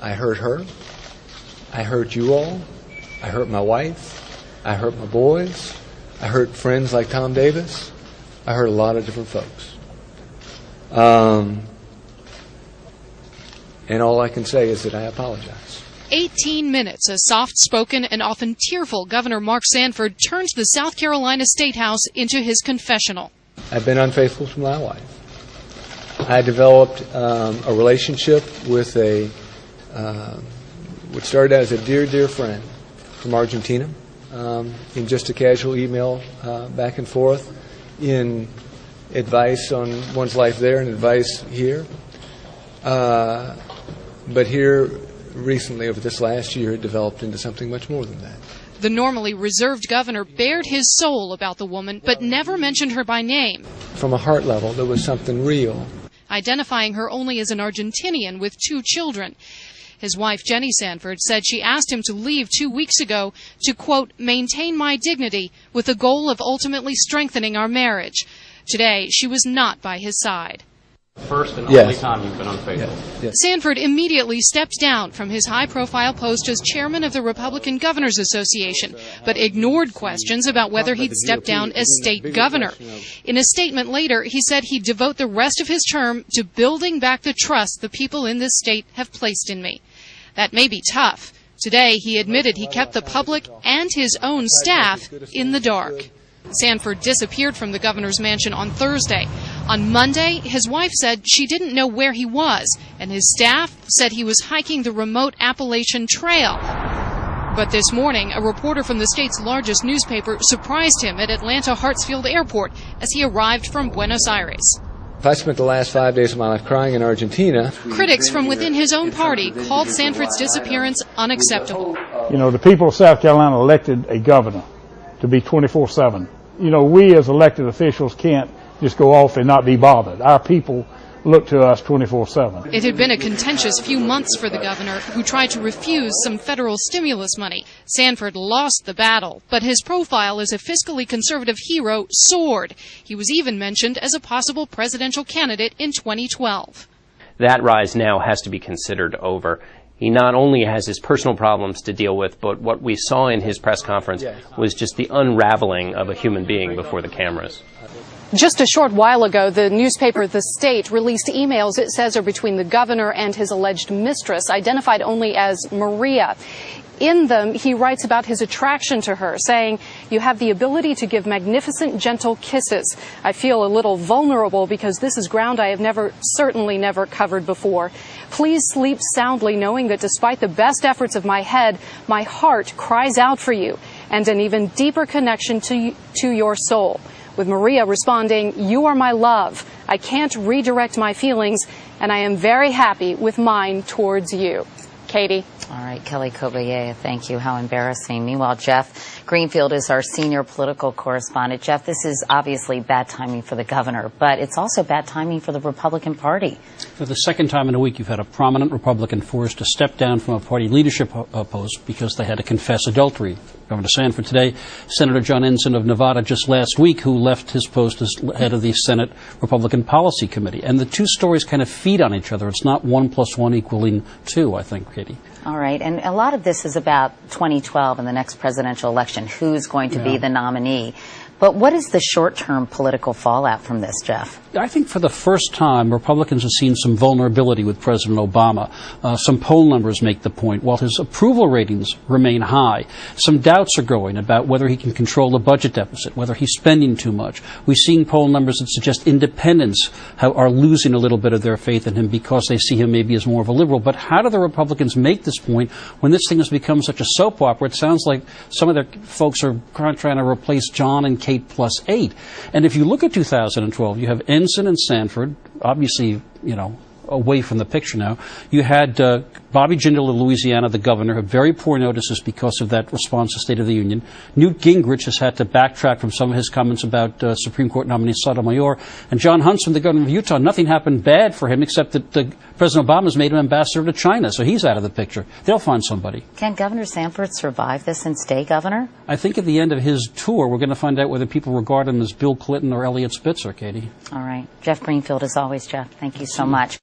I hurt her. I hurt you all. I hurt my wife. I hurt my boys. I hurt friends like Tom Davis. I hurt a lot of different folks. And all I can say is that I apologize. 18 minutes, a soft-spoken and often tearful Governor Mark Sanford turned the South Carolina State House into his confessional. I've been unfaithful to my wife. I developed a relationship with what started out as a dear, dear friend from Argentina, in just a casual email back and forth, in advice on one's life there and advice here. But here, recently, over this last year, it developed into something much more than that. The normally reserved governor bared his soul about the woman, but never mentioned her by name. From a heart level, there was something real. Identifying her only as an Argentinian with 2 children. His wife, Jenny Sanford, said she asked him to leave 2 weeks ago to, quote, maintain my dignity with the goal of ultimately strengthening our marriage. Today, she was not by his side. First and only time you've been unfaithful. Yes. Sanford immediately stepped down from his high-profile post as chairman of the Republican Governors Association, but ignored questions about whether he'd step down as state governor. In a statement later, he said he'd devote the rest of his term to building back the trust the people in this state have placed in me. That may be tough. Today, he admitted he kept the public and his own staff in the dark. Sanford disappeared from the governor's mansion on Thursday. On Monday, his wife said she didn't know where he was, and his staff said he was hiking the remote Appalachian Trail. But this morning, a reporter from the state's largest newspaper surprised him at Atlanta Hartsfield Airport as he arrived from Buenos Aires. I spent the last 5 days of my life crying in Argentina. Critics from within his own party called Sanford's disappearance unacceptable. You know, the people of South Carolina elected a governor to be 24/7. You know, we as elected officials can't just go off and not be bothered. Our people look to us 24/7. It had been a contentious few months for the governor, who tried to refuse some federal stimulus money. Sanford lost the battle, but his profile as a fiscally conservative hero soared. He was even mentioned as a possible presidential candidate in 2012. That rise now has to be considered over. He not only has his personal problems to deal with, but what we saw in his press conference was just the unraveling of a human being before the cameras. Just a short while ago, the newspaper The State released emails it says are between the governor and his alleged mistress, identified only as Maria. In them, he writes about his attraction to her, saying, "You have the ability to give magnificent, gentle kisses. I feel a little vulnerable because this is ground I have certainly never covered before. Please sleep soundly knowing that despite the best efforts of my head, my heart cries out for you and an even deeper connection to your soul." With Maria responding, "You are my love. I can't redirect my feelings, and I am very happy with mine towards you." Katie. All right, Kelly Kobayea, thank you. How embarrassing. Meanwhile, Jeff Greenfield is our senior political correspondent. Jeff, this is obviously bad timing for the governor, but it's also bad timing for the Republican Party. For the second time in a week, you've had a prominent Republican forced to step down from a party leadership post because they had to confess adultery. Governor Sanford today, Senator John Ensign of Nevada just last week, who left his post as head of the Senate Republican Policy Committee. And the two stories kind of feed on each other. It's not 1 + 1 = 2, I think, Katie. All right, and a lot of this is about 2012 and the next presidential election, who's going to be the nominee. But what is the short-term political fallout from this, Jeff? I think for the first time, Republicans have seen some vulnerability with President Obama. Some poll numbers make the point. While his approval ratings remain high, some doubts are growing about whether he can control the budget deficit, whether he's spending too much. We've seen poll numbers that suggest independents are losing a little bit of their faith in him because they see him maybe as more of a liberal. But how do the Republicans make this point when this thing has become such a soap opera? It sounds like some of their folks are trying to replace John and Kate +8. And if you look at 2012, you have Ensign and Sanford, obviously, away from the picture now. You had Bobby Jindal of Louisiana, the governor, had very poor notices because of that response to State of the Union. Newt Gingrich has had to backtrack from some of his comments about Supreme Court nominee Sotomayor. And John Huntsman, the governor of Utah, nothing happened bad for him except that President Obama's made him ambassador to China, so he's out of the picture. They'll find somebody. Can Governor Sanford survive this and stay governor? I think at the end of his tour, we're going to find out whether people regard him as Bill Clinton or Elliot Spitzer, Katie. All right. Jeff Greenfield, as always, Jeff, thank you so much.